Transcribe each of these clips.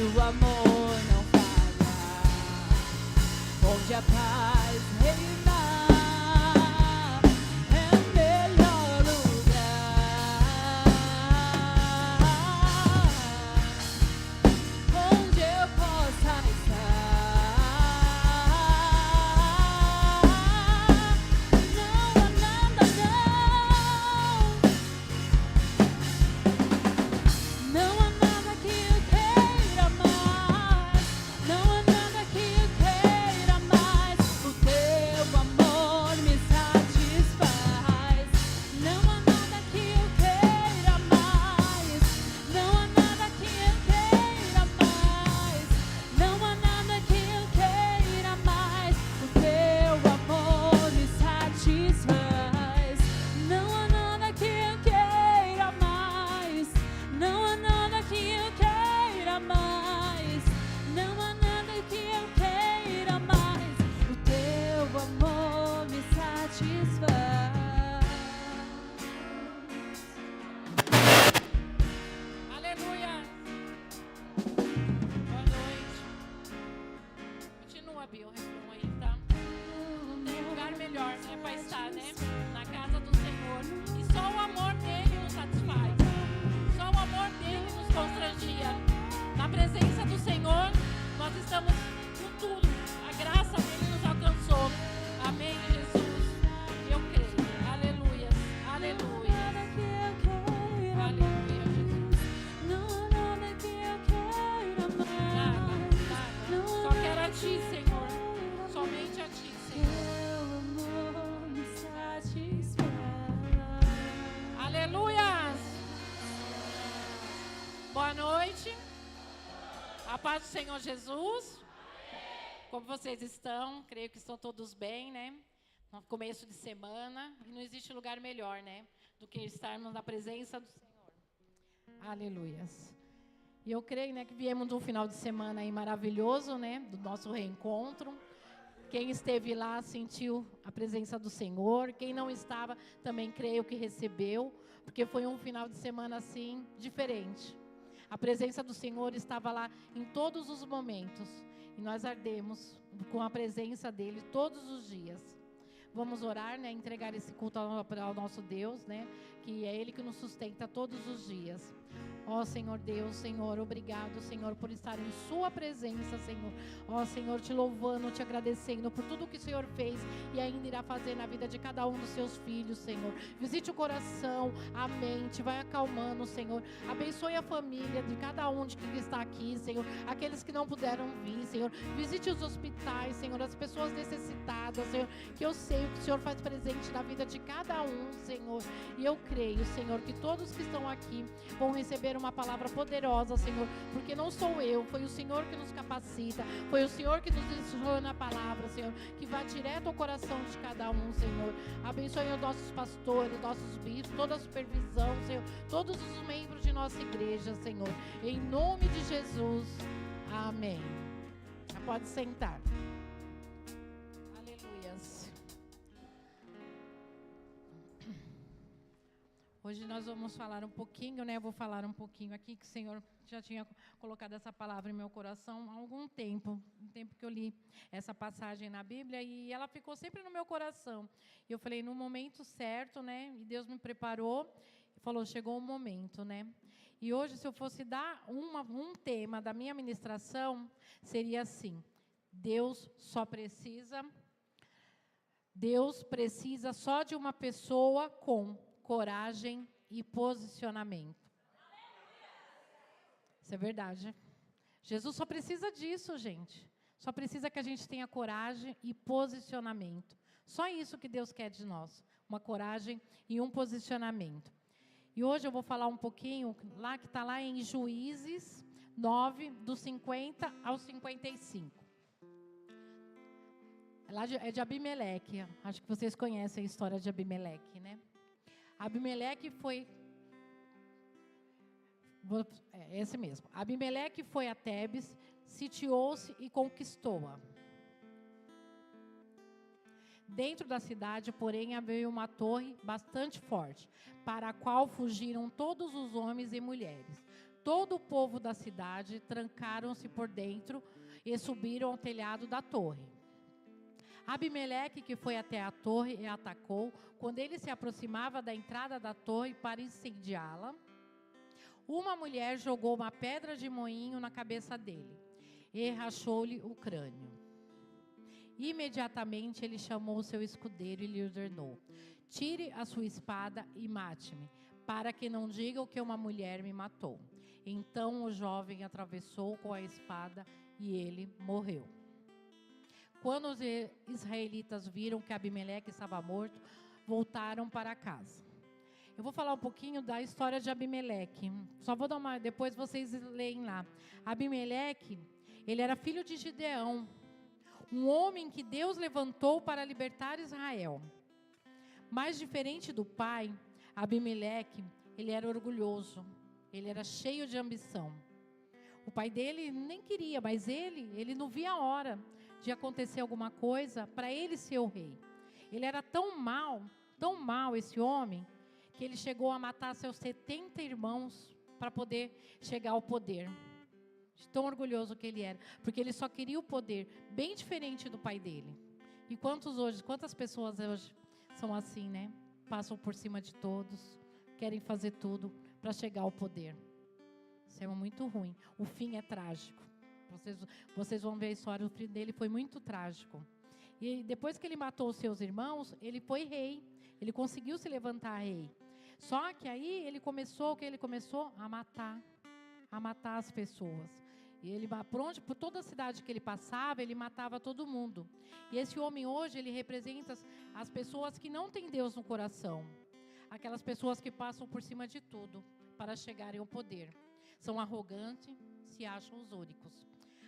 o amor não falha, onde a paz reina, é o melhor lugar, onde eu possa estar. Não há nada, não há nada que eu queira mais, não há nada que eu queira mais. O teu amor me satisfaz. Não há nada que eu queira mais, não há nada que eu queira mais, não há nada que eu queira mais. O teu amor me satisfaz. Não há nada que eu queira mais, não há nada que eu queira mais, não há nada que eu queira mais. O teu amor me satisfaz. Aleluia. Boa noite. Continua, Bia, o refrão aí, tá? Não tem lugar melhor, né, pra estar, né? Na casa do Senhor. E só o amor dele nos satisfaz. Só o amor dele nos constrangia. Na presença do Senhor, nós estamos com tudo. A graça dele nos alcançou. Amém, Jesus. Eu creio. Aleluia. Aleluia. Aleluia, Jesus. Nada, nada. Só quero a ti, Senhor. Somente a ti, Senhor. Aleluia. Boa noite. A paz do Senhor Jesus. Como vocês estão? Creio que estão todos bem, né? No começo de semana. E não existe lugar melhor, né? Do que estarmos na presença do Senhor. Aleluias. E eu creio, né, que viemos de um final de semana aí maravilhoso, né? Do nosso reencontro. Quem esteve lá sentiu a presença do Senhor. Quem não estava, também creio que recebeu. Porque foi um final de semana, assim, diferente. A presença do Senhor estava lá em todos os momentos. E nós ardemos com a presença dEle todos os dias. Vamos orar, né? Entregar esse culto ao nosso Deus, né? Que é Ele que nos sustenta todos os dias. Ó Senhor Deus, Senhor, obrigado, Senhor, por estar em Sua presença, Senhor. Ó Senhor, te louvando, te agradecendo por tudo que o Senhor fez e ainda irá fazer na vida de cada um dos seus filhos, Senhor. Visite o coração, a mente, vai acalmando, Senhor. Abençoe a família de cada um de que está aqui, Senhor. Aqueles que não puderam vir, Senhor. Visite os hospitais, Senhor, as pessoas necessitadas, Senhor. Que eu sei o que o Senhor faz presente na vida de cada um, Senhor. E eu creio, Senhor, que todos que estão aqui vão receber uma palavra poderosa, Senhor, porque não sou eu, foi o Senhor que nos capacita, foi o Senhor que nos ensinou na palavra, Senhor, que vai direto ao coração de cada um, Senhor. Abençoe os nossos pastores, nossos bispos, toda a supervisão, Senhor, todos os membros de nossa igreja, Senhor, em nome de Jesus, amém. Pode sentar. Aleluias. Hoje nós vamos falar um pouquinho, né? Eu vou falar um pouquinho aqui, que o Senhor já tinha colocado essa palavra em meu coração há algum tempo. Um tempo que eu li essa passagem na Bíblia e ela ficou sempre no meu coração. E eu falei, no momento certo, né? E Deus me preparou e falou, chegou o momento, né? E hoje, se eu fosse dar um tema da minha ministração, seria assim, Deus precisa só de uma pessoa com coragem e posicionamento. Isso é verdade. Jesus só precisa disso, gente. Só precisa que a gente tenha coragem e posicionamento. Só isso que Deus quer de nós. Uma coragem e um posicionamento. E hoje eu vou falar um pouquinho, lá que está lá em Juízes 9, do 50 ao 55. É de Abimeleque. Acho que vocês conhecem a história de Abimeleque, né? Abimeleque foi... É esse mesmo. Abimeleque foi a Tebes, sitiou-se e conquistou-a. Dentro da cidade, porém, havia uma torre bastante forte, para a qual fugiram todos os homens e mulheres. todo o povo da cidade trancaram-se por dentro e subiram ao telhado da torre. Abimeleque, que foi até a torre e atacou, quando ele se aproximava da entrada da torre para incendiá-la, uma mulher jogou uma pedra de moinho na cabeça dele e rachou-lhe o crânio. Imediatamente ele chamou o seu escudeiro e lhe ordenou: tire a sua espada e mate-me, para que não digam que uma mulher me matou. Então o jovem atravessou com a espada e ele morreu. Quando os israelitas viram que Abimeleque estava morto, voltaram para casa. Eu vou falar um pouquinho da história de Abimeleque. Só vou dar uma, depois vocês leem lá. Abimeleque, ele era filho de Gideão, um homem que Deus levantou para libertar Israel. Mas diferente do pai, Abimeleque, ele era orgulhoso, ele era cheio de ambição. O pai dele nem queria, mas ele não via a hora de acontecer alguma coisa para ele ser o rei. Ele era tão mal esse homem, que ele chegou a matar seus 70 irmãos para poder chegar ao poder. De tão orgulhoso que ele era, porque ele só queria o poder, bem diferente do pai dele. E quantas pessoas hoje são assim, né? Passam por cima de todos, querem fazer tudo para chegar ao poder. Isso é muito ruim. O fim é trágico. Vocês vão ver a história, o fim dele foi muito trágico. E depois que ele matou os seus irmãos, ele foi rei. Ele conseguiu se levantar rei. Só que aí ele começou a matar as pessoas. E ele, por toda a cidade que ele passava, ele matava todo mundo. E esse homem hoje, ele representa as pessoas que não têm Deus no coração. Aquelas pessoas que passam por cima de tudo para chegarem ao poder. São arrogantes, se acham os únicos.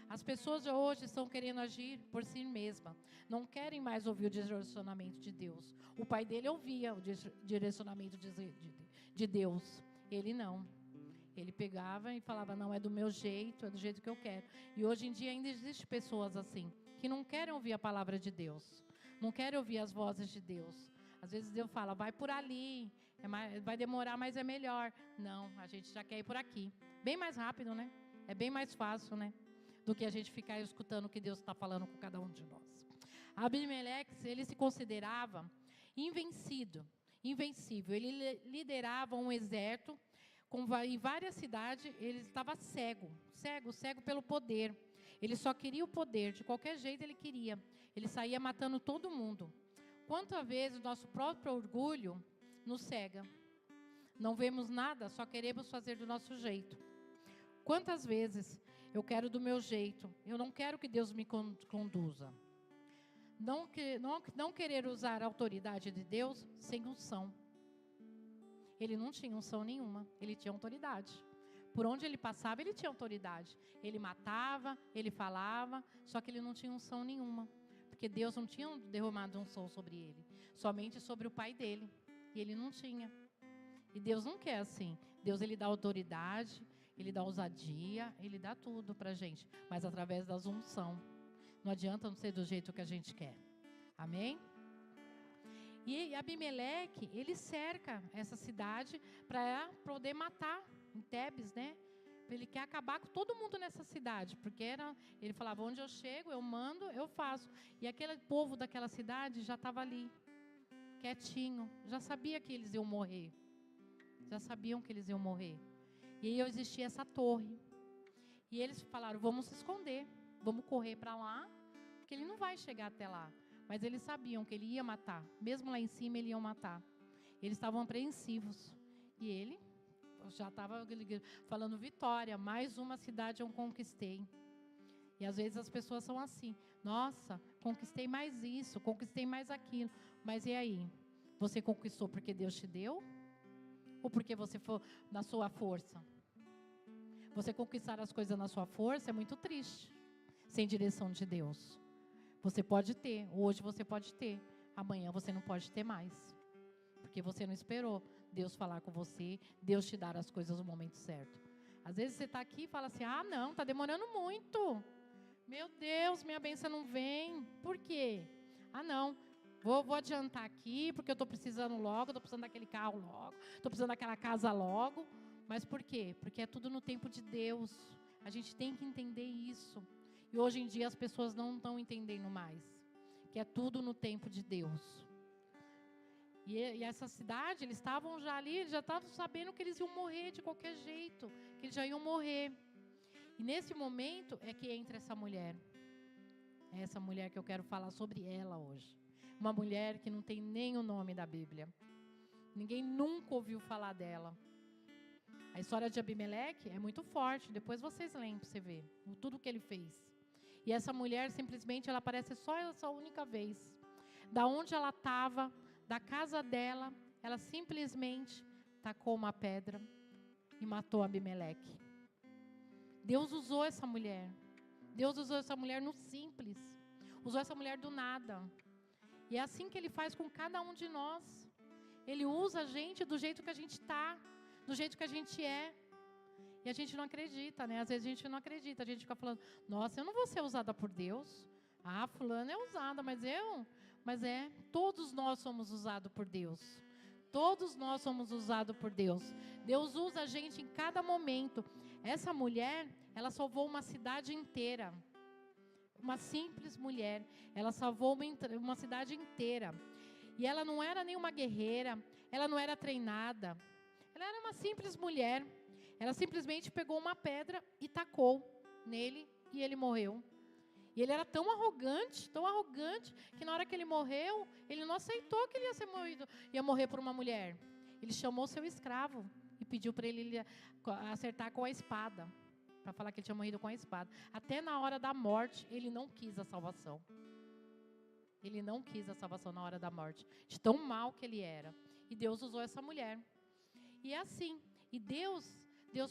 As pessoas de hoje estão querendo agir por si mesmas. Não querem mais ouvir o direcionamento de Deus. O pai dele ouvia o direcionamento de Deus. Ele não. Ele pegava e falava, não, é do meu jeito, é do jeito que eu quero. E hoje em dia ainda existem pessoas assim, que não querem ouvir a palavra de Deus. Não querem ouvir as vozes de Deus. Às vezes Deus fala, vai por ali, vai demorar, mas é melhor. Não, a gente já quer ir por aqui. Bem mais rápido, né? É bem mais fácil, né? Do que a gente ficar escutando o que Deus está falando com cada um de nós. Abimeleque, ele se considerava invencível. Ele liderava um exército em várias cidades. Ele estava cego pelo poder. Ele só queria o poder, de qualquer jeito ele queria. Ele saía matando todo mundo. Quantas vezes o nosso próprio orgulho nos cega? Não vemos nada, só queremos fazer do nosso jeito. Quantas vezes eu quero do meu jeito, eu não quero que Deus me conduza. Não querer usar a autoridade de Deus sem unção. Ele não tinha unção nenhuma, ele tinha autoridade. Por onde ele passava, ele tinha autoridade. Ele matava, ele falava, só que ele não tinha unção nenhuma. Porque Deus não tinha derramado unção sobre ele, somente sobre o pai dele. E ele não tinha. E Deus não quer assim. Deus, ele dá autoridade, ele dá ousadia, ele dá tudo pra gente. Mas através das unção. Não adianta não ser do jeito que a gente quer. Amém? E Abimeleque, ele cerca essa cidade para poder matar em Tebes, né? Ele quer acabar com todo mundo nessa cidade, porque ele falava, onde eu chego, eu mando, eu faço. E aquele povo daquela cidade já estava ali, quietinho, já sabia que eles iam morrer. Já sabiam que eles iam morrer. E aí existia essa torre. E eles falaram, vamos se esconder, vamos correr para lá, porque ele não vai chegar até lá. Mas eles sabiam que ele ia matar. Mesmo lá em cima, ele ia matar. Eles estavam apreensivos. E ele já estava falando, vitória, mais uma cidade eu conquistei. E às vezes as pessoas são assim. Nossa, conquistei mais isso, conquistei mais aquilo. Mas e aí? Você conquistou porque Deus te deu? Ou porque você foi na sua força? Você conquistar as coisas na sua força é muito triste. Sem direção de Deus. Você pode ter, hoje você pode ter, amanhã você não pode ter mais. Porque você não esperou Deus falar com você, Deus te dar as coisas no momento certo. Às vezes você está aqui e fala assim, não, está demorando muito. Meu Deus, minha bênção não vem. Por quê? Não, vou adiantar aqui, porque eu estou precisando logo, estou precisando daquele carro logo, estou precisando daquela casa logo. Mas por quê? Porque é tudo no tempo de Deus. A gente tem que entender isso. E hoje em dia as pessoas não estão entendendo mais. Que é tudo no tempo de Deus. E essa cidade, eles estavam já ali, eles já estavam sabendo que eles iam morrer de qualquer jeito. Que eles já iam morrer. E nesse momento é que entra essa mulher. É essa mulher que eu quero falar sobre ela hoje. Uma mulher que não tem nem o nome da Bíblia. Ninguém nunca ouviu falar dela. A história de Abimeleque é muito forte. Depois vocês leem para você ver tudo que ele fez. E essa mulher simplesmente ela aparece só essa única vez. Da onde ela estava, da casa dela, ela simplesmente tacou uma pedra e matou Abimeleque. Deus usou essa mulher. Deus usou essa mulher no simples. Usou essa mulher do nada. E é assim que Ele faz com cada um de nós. Ele usa a gente do jeito que a gente está, do jeito que a gente é. E a gente não acredita, né? Às vezes a gente não acredita. A gente fica falando, nossa, eu não vou ser usada por Deus. Ah, fulana é usada, mas todos nós somos usados por Deus. Todos nós somos usados por Deus. Deus usa a gente em cada momento. Essa mulher, ela salvou uma cidade inteira. Uma simples mulher. Ela salvou uma cidade inteira. E ela não era nenhuma guerreira. Ela não era treinada. Ela era uma simples mulher. Ela simplesmente pegou uma pedra e tacou nele e ele morreu. E ele era tão arrogante, que na hora que ele morreu, ele não aceitou que ele ia morrer por uma mulher. Ele chamou seu escravo e pediu para ele acertar com a espada, para falar que ele tinha morrido com a espada. Até na hora da morte, ele não quis a salvação. Ele não quis a salvação na hora da morte, de tão mal que ele era. E Deus usou essa mulher. E é assim. E Deus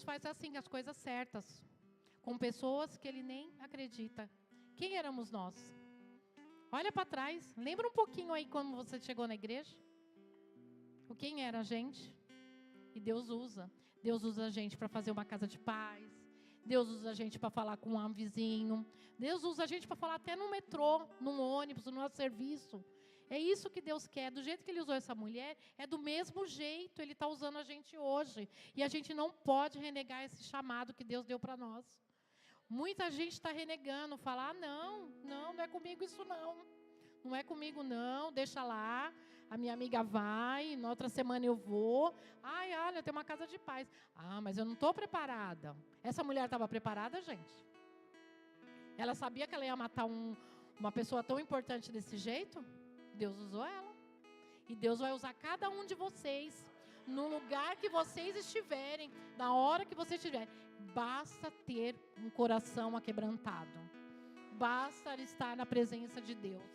faz assim, as coisas certas, com pessoas que Ele nem acredita. Quem éramos nós? Olha para trás. Lembra um pouquinho aí quando você chegou na igreja? Quem era a gente? E Deus usa. Deus usa a gente para fazer uma casa de paz. Deus usa a gente para falar com um vizinho. Deus usa a gente para falar até no metrô, num ônibus, no nosso serviço. É isso que Deus quer. Do jeito que Ele usou essa mulher, é do mesmo jeito Ele está usando a gente hoje. E a gente não pode renegar esse chamado que Deus deu para nós. Muita gente está renegando, fala, não é comigo isso não. Não é comigo não, deixa lá, a minha amiga vai, na outra semana eu vou. Ai, olha, eu tenho uma casa de paz. Ah, mas eu não estou preparada. Essa mulher estava preparada, gente? Ela sabia que ela ia matar uma pessoa tão importante desse jeito? Deus usou ela. E Deus vai usar cada um de vocês, no lugar que vocês estiverem, na hora que vocês estiverem. Basta ter um coração aquebrantado. Basta estar na presença de Deus,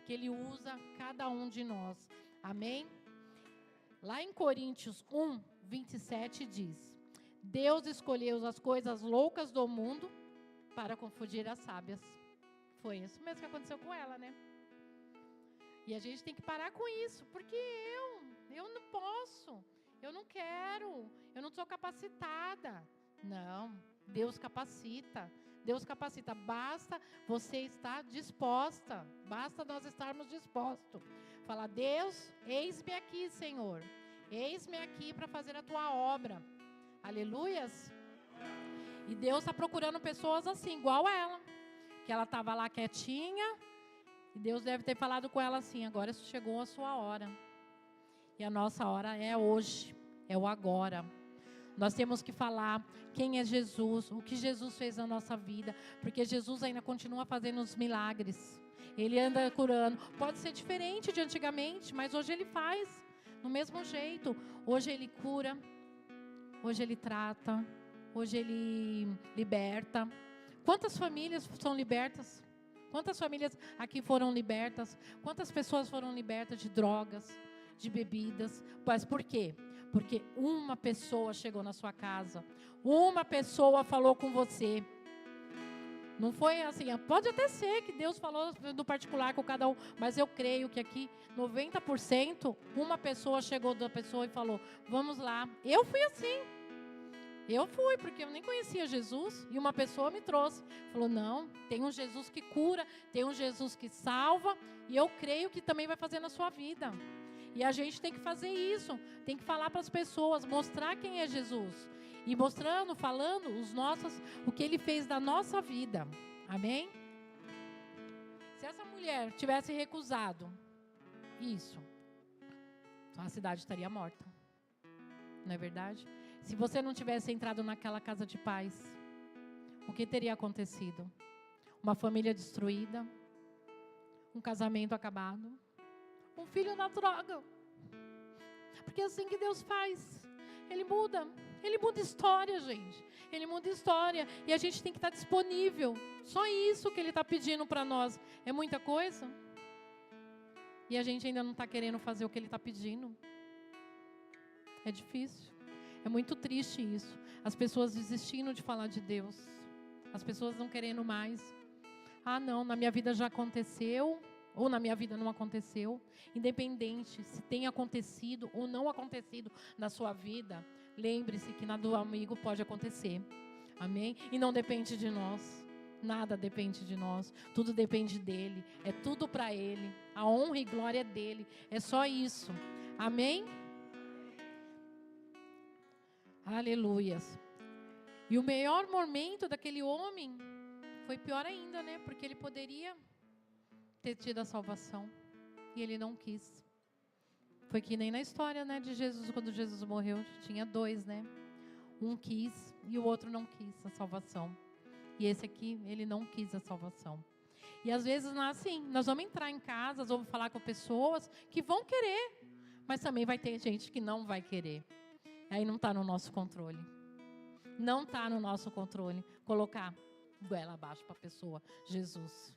que Ele usa cada um de nós. Amém? Lá em Coríntios 1, 27 diz: Deus escolheu as coisas loucas do mundo para confundir as sábias. Foi isso mesmo que aconteceu com ela, né? E a gente tem que parar com isso, porque eu não posso, eu não quero, eu não sou capacitada. Não, Deus capacita, basta você estar disposta, basta nós estarmos dispostos. Falar, Deus, eis-me aqui, Senhor, eis-me aqui para fazer a tua obra. Aleluias. E Deus está procurando pessoas assim, igual ela, que ela estava lá quietinha, e Deus deve ter falado com ela assim, agora chegou a sua hora. E a nossa hora é hoje, é o agora. Nós temos que falar quem é Jesus, o que Jesus fez na nossa vida, porque Jesus ainda continua fazendo os milagres. Ele anda curando. Pode ser diferente de antigamente, mas hoje Ele faz do mesmo jeito. Hoje Ele cura, hoje Ele trata, hoje Ele liberta. Quantas famílias são libertas? Quantas famílias aqui foram libertas? Quantas pessoas foram libertas de drogas, de bebidas? Mas por quê? Porque uma pessoa chegou na sua casa. Uma pessoa falou com você. Não foi assim, pode até ser que Deus falou no particular com cada um, mas eu creio que aqui 90%, uma pessoa chegou da pessoa e falou, vamos lá. Eu fui assim. Eu fui, porque eu nem conhecia Jesus, e uma pessoa me trouxe. Falou, não, tem um Jesus que cura, tem um Jesus que salva, e eu creio que também vai fazer na sua vida. E a gente tem que fazer isso, tem que falar para as pessoas, mostrar quem é Jesus. E mostrando, falando o que Ele fez da nossa vida. Amém? Se essa mulher tivesse recusado isso, a cidade estaria morta. Não é verdade? Se você não tivesse entrado naquela casa de paz, o que teria acontecido? Uma família destruída, um casamento acabado, um filho na droga. Porque é assim que Deus faz. Ele muda história, gente. Ele muda história. E a gente tem que estar disponível. Só isso que Ele está pedindo para nós. É muita coisa? E a gente ainda não está querendo fazer o que Ele está pedindo. É difícil. É muito triste isso. As pessoas desistindo de falar de Deus. As pessoas não querendo mais. Ah, não, na minha vida já aconteceu. Ou na minha vida não aconteceu. Independente se tem acontecido ou não acontecido na sua vida, lembre-se que na do amigo pode acontecer. Amém? E não depende de nós. Nada depende de nós. Tudo depende dEle. É tudo para Ele. A honra e glória é dEle. É só isso. Amém? Aleluias. E o melhor momento daquele homem foi pior ainda, né? Porque ele poderia ter tido a salvação. E ele não quis. Foi que nem na história, né, de Jesus, quando Jesus morreu, tinha dois, né? Um quis e o outro não quis a salvação. E esse aqui, ele não quis a salvação. E às vezes, assim, nós vamos entrar em casas, vamos falar com pessoas que vão querer, mas também vai ter gente que não vai querer. Aí não está no nosso controle. Não está no nosso controle colocar goela abaixo para a pessoa, Jesus.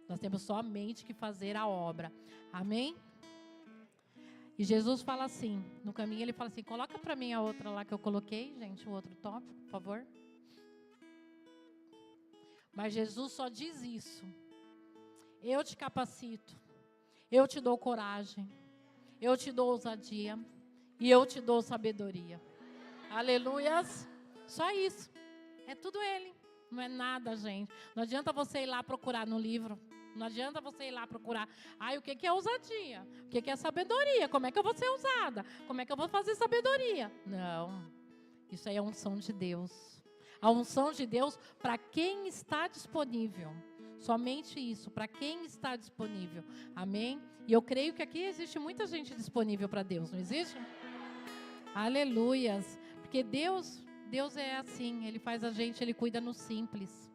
Nós temos somente que fazer a obra. Amém? E Jesus fala assim, no caminho ele fala assim, coloca para mim a outra lá que eu coloquei, gente, o outro tópico, por favor. Mas Jesus só diz isso. Eu te capacito, eu te dou coragem, eu te dou ousadia e eu te dou sabedoria. Aleluias. Só isso. É tudo Ele. Não é nada, gente. Não adianta você ir lá procurar no livro. Não adianta você ir lá procurar. Ai, o que é ousadia? O que é sabedoria? Como é que eu vou ser ousada? Como é que eu vou fazer sabedoria? Não. Isso aí é a unção de Deus. A unção de Deus para quem está disponível. Somente isso, para quem está disponível. Amém? E eu creio que aqui existe muita gente disponível para Deus, não existe? Aleluias. Porque Deus é assim, Ele faz a gente, Ele cuida no simples.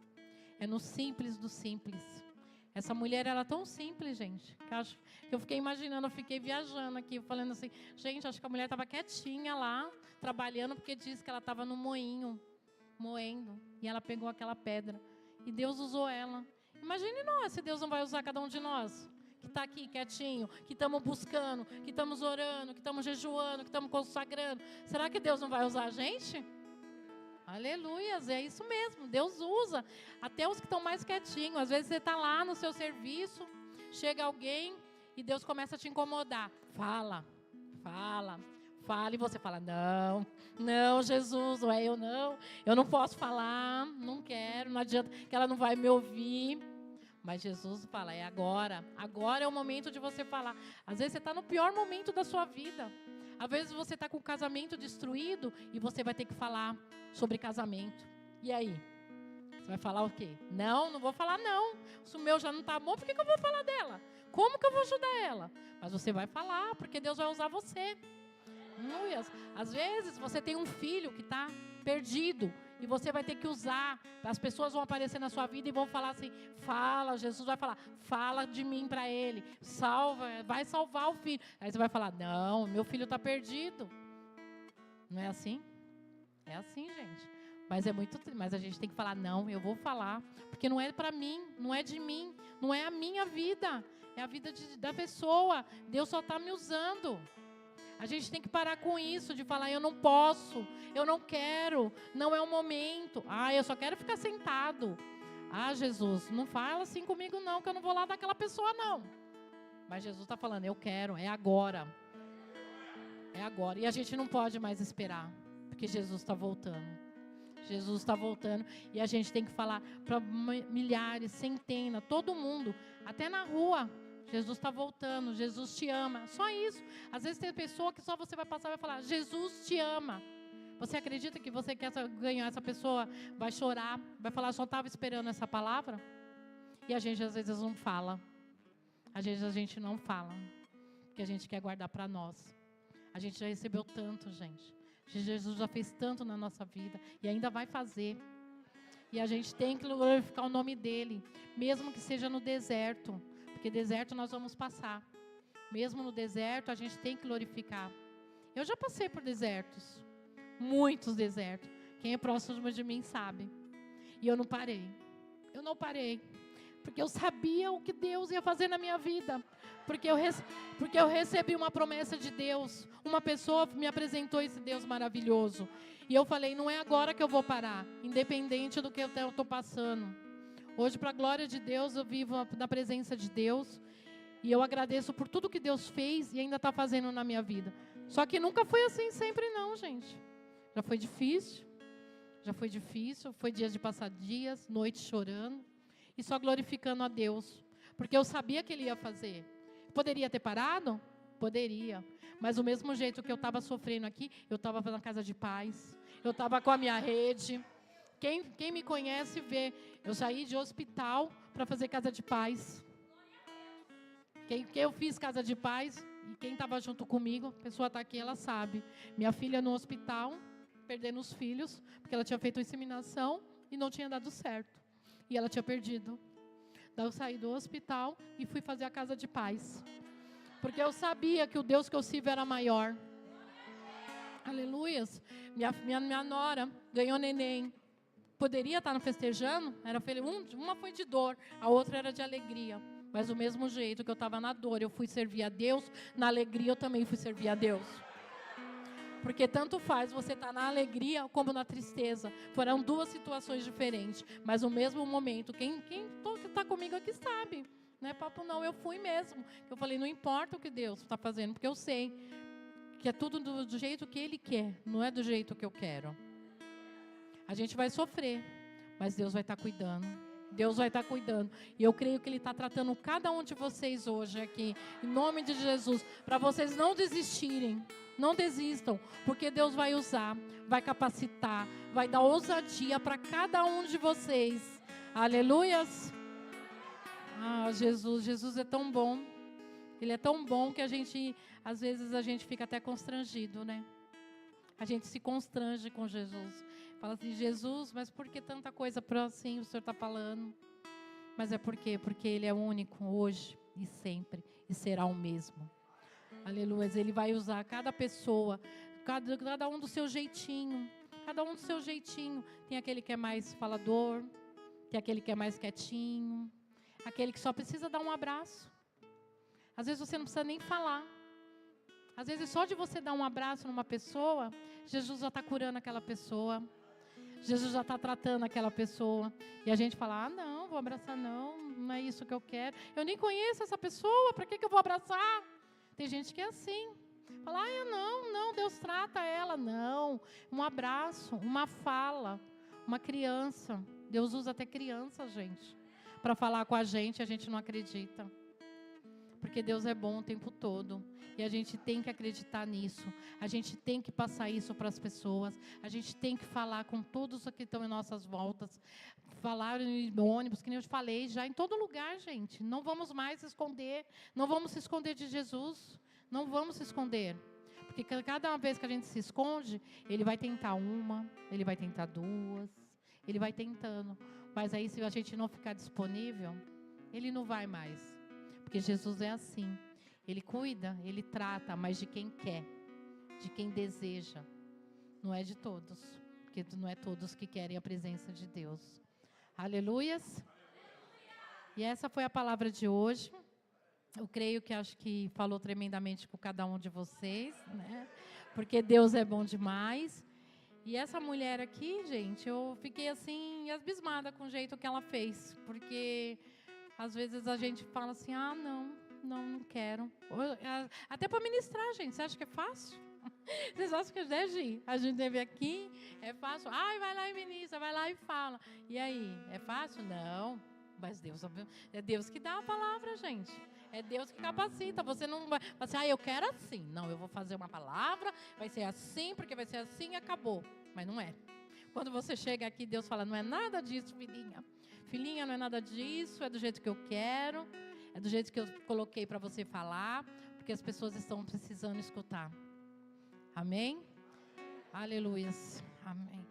É no simples do simples. Essa mulher era tão simples, gente, que eu fiquei imaginando, eu fiquei viajando aqui, falando assim, gente, acho que a mulher estava quietinha lá, trabalhando, porque disse que ela estava no moinho, moendo, e ela pegou aquela pedra, e Deus usou ela. Imagine nós, se Deus não vai usar cada um de nós, que está aqui quietinho, que estamos buscando, que estamos orando, que estamos jejuando, que estamos consagrando. Será que Deus não vai usar a gente? Aleluias, é isso mesmo, Deus usa até os que estão mais quietinhos. Às vezes você está lá no seu serviço, chega alguém e Deus começa a te incomodar. Fala, e você fala, não, Jesus, ou eu não posso falar, não quero, não adianta, que ela não vai me ouvir. Mas Jesus fala, é agora é o momento de você falar. Às vezes você está no pior momento da sua vida. Às vezes você está com o casamento destruído e você vai ter que falar sobre casamento. E aí? Você vai falar o quê? Não vou falar não. Se o meu já não está bom, por que eu vou falar dela? Como que eu vou ajudar ela? Mas você vai falar, porque Deus vai usar você. Às vezes você tem um filho que está perdido e você vai ter que usar. As pessoas vão aparecer na sua vida e vão falar assim, fala, Jesus vai falar, fala de mim para ele, vai salvar o filho. Aí você vai falar, não, meu filho está perdido. Não é assim? É assim, gente. Mas a gente tem que falar, não, eu vou falar, porque não é para mim, não é de mim, não é a minha vida, é a vida da pessoa. Deus só está me usando. A gente tem que parar com isso, de falar, eu não posso, eu não quero, não é o momento. Eu só quero ficar sentado. Jesus, não fala assim comigo não, que eu não vou lá daquela pessoa não. Mas Jesus está falando, eu quero, é agora. É agora. E a gente não pode mais esperar, porque Jesus está voltando. Jesus está voltando e a gente tem que falar para milhares, centenas, todo mundo, até na rua. Jesus está voltando, Jesus te ama, só isso. Às vezes tem pessoa que só você vai passar e vai falar, Jesus te ama. Você acredita que você quer ganhar essa pessoa, vai chorar, vai falar, só estava esperando essa palavra? E a gente às vezes não fala. Às vezes a gente não fala, porque a gente quer guardar para nós. A gente já recebeu tanto, gente. Jesus já fez tanto na nossa vida e ainda vai fazer. E a gente tem que glorificar o nome dele, mesmo que seja no deserto, porque deserto nós vamos passar. Mesmo no deserto a gente tem que glorificar. Eu já passei por desertos, muitos desertos. Quem é próximo de mim sabe. E eu não parei. Eu não parei. Porque eu sabia o que Deus ia fazer na minha vida. Porque eu recebi uma promessa de Deus. Uma pessoa me apresentou esse Deus maravilhoso. E eu falei, não é agora que eu vou parar. Independente do que eu estou passando. Hoje, para a glória de Deus, eu vivo na presença de Deus. E eu agradeço por tudo que Deus fez e ainda está fazendo na minha vida. Só que nunca foi assim sempre não, gente. Já foi difícil. Foi dias de passar dias, noites chorando. E só glorificando a Deus. Porque eu sabia que Ele ia fazer. Poderia ter parado? Poderia. Mas do mesmo jeito que eu estava sofrendo aqui, eu estava na casa de paz. Eu estava com a minha rede. Quem me conhece vê. Eu saí de hospital para fazer casa de paz. Quem eu fiz casa de paz, e quem estava junto comigo, a pessoa está aqui, ela sabe. Minha filha no hospital, perdendo os filhos, porque ela tinha feito inseminação e não tinha dado certo. E ela tinha perdido. Daí eu saí do hospital e fui fazer a casa de paz. Porque eu sabia que o Deus que eu sirvo era maior. Aleluias. Minha nora ganhou neném. Poderia estar festejando, era feliz. Uma foi de dor, a outra era de alegria. Mas do mesmo jeito que eu estava na dor, eu fui servir a Deus. Na alegria eu também fui servir a Deus. Porque tanto faz você estar na alegria como na tristeza. Foram duas situações diferentes. Mas no mesmo momento, quem está comigo aqui sabe. Não é papo não, eu fui mesmo. Eu falei, não importa o que Deus está fazendo, porque eu sei que é tudo do jeito que Ele quer. Não é do jeito que eu quero. A gente vai sofrer, mas Deus vai estar cuidando. Deus vai estar cuidando. E eu creio que Ele está tratando cada um de vocês hoje aqui. Em nome de Jesus. Para vocês não desistirem. Não desistam. Porque Deus vai usar. Vai capacitar. Vai dar ousadia para cada um de vocês. Aleluias. Ah, Jesus. Jesus é tão bom. Ele é tão bom que às vezes a gente fica até constrangido, né? A gente se constrange com Jesus. Fala assim, Jesus, mas por que tanta coisa para assim o Senhor está falando? Mas é por quê? Porque Ele é único hoje e sempre. E será o mesmo. Aleluia. Ele vai usar cada pessoa, cada um do seu jeitinho. Cada um do seu jeitinho. Tem aquele que é mais falador. Tem aquele que é mais quietinho. Aquele que só precisa dar um abraço. Às vezes você não precisa nem falar. Às vezes só de você dar um abraço numa pessoa, Jesus já está curando aquela pessoa. Jesus já está tratando aquela pessoa. E a gente fala, não, vou abraçar não é isso que eu quero. Eu nem conheço essa pessoa, para que eu vou abraçar? Tem gente que é assim. Fala, não, Deus trata ela. Não, um abraço, uma fala, uma criança. Deus usa até criança, gente, para falar com a gente não acredita. Porque Deus é bom o tempo todo. E a gente tem que acreditar nisso. A gente tem que passar isso para as pessoas. A gente tem que falar com todos que estão em nossas voltas. Falar no ônibus, que nem eu te falei, já em todo lugar, gente. Não vamos mais se esconder. Não vamos se esconder de Jesus. Não vamos se esconder. Porque cada vez que a gente se esconde, Ele vai tentar uma, Ele vai tentar duas. Ele vai tentando. Mas aí, se a gente não ficar disponível, Ele não vai mais. Porque Jesus é assim. Ele cuida, Ele trata, mas de quem quer, de quem deseja. Não é de todos, porque não é todos que querem a presença de Deus. Aleluias. E essa foi a palavra de hoje. Eu creio que acho que falou tremendamente com cada um de vocês, né? Porque Deus é bom demais. E essa mulher aqui, gente, eu fiquei assim, abismada com o jeito que ela fez. Porque às vezes a gente fala assim, não quero. Até para ministrar, gente. Você acha que é fácil? Vocês acham que a gente deve aqui? É fácil? Vai lá e ministra, vai lá e fala. E aí, é fácil? Não. Mas é Deus que dá a palavra, gente. É Deus que capacita. Você não vai falar assim, eu quero assim. Não, eu vou fazer uma palavra, vai ser assim, porque vai ser assim e acabou. Mas não é. Quando você chega aqui, Deus fala, não é nada disso, filhinha. Filhinha, não é nada disso, é do jeito que eu quero. É do jeito que eu coloquei para você falar, porque as pessoas estão precisando escutar. Amém? Aleluias. Amém.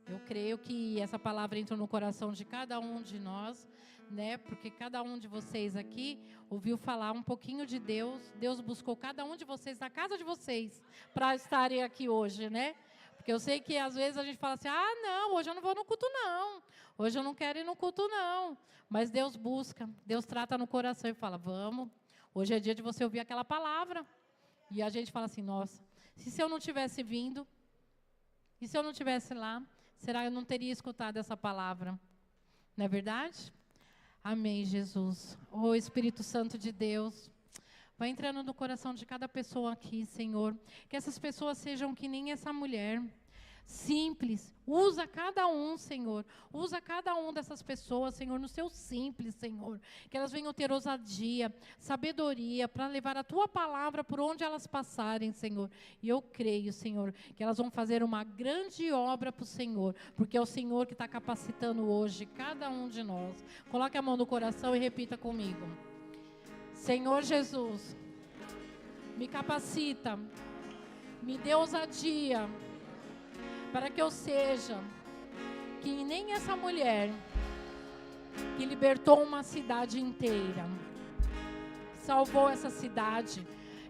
Eu creio que essa palavra entrou no coração de cada um de nós, né? Porque cada um de vocês aqui ouviu falar um pouquinho de Deus. Deus buscou cada um de vocês na casa de vocês para estarem aqui hoje, né? Porque eu sei que às vezes a gente fala assim, não, hoje eu não vou no culto não. Hoje eu não quero ir no culto não. Mas Deus busca, Deus trata no coração e fala, vamos. Hoje é dia de você ouvir aquela palavra. E a gente fala assim, nossa, se eu não tivesse vindo, e se eu não tivesse lá, será que eu não teria escutado essa palavra? Não é verdade? Amém, Jesus. Ô Espírito Santo de Deus, vai entrando no coração de cada pessoa aqui, Senhor. Que essas pessoas sejam que nem essa mulher. Simples. Usa cada um, Senhor. Usa cada um dessas pessoas, Senhor, no seu simples, Senhor. Que elas venham ter ousadia, sabedoria, para levar a Tua palavra por onde elas passarem, Senhor. E eu creio, Senhor, que elas vão fazer uma grande obra para o Senhor. Porque é o Senhor que está capacitando hoje cada um de nós. Coloque a mão no coração e repita comigo. Senhor Jesus, me capacita, me dê ousadia, para que eu seja que nem essa mulher que libertou uma cidade inteira, salvou essa cidade,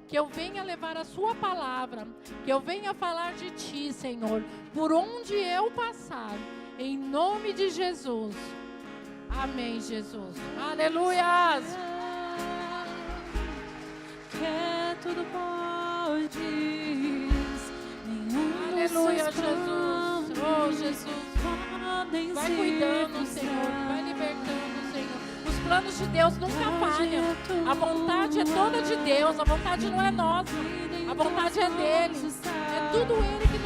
que eu venha levar a Sua palavra, que eu venha falar de Ti, Senhor, por onde eu passar, em nome de Jesus. Amém, Jesus. Aleluias. Que tudo podes. Aleluia, Jesus. Oh, Jesus. Vai cuidando, Senhor. Vai libertando, Senhor. Os planos de Deus nunca falham. A vontade é toda de Deus. A vontade não é nossa. A vontade é dele. É tudo Ele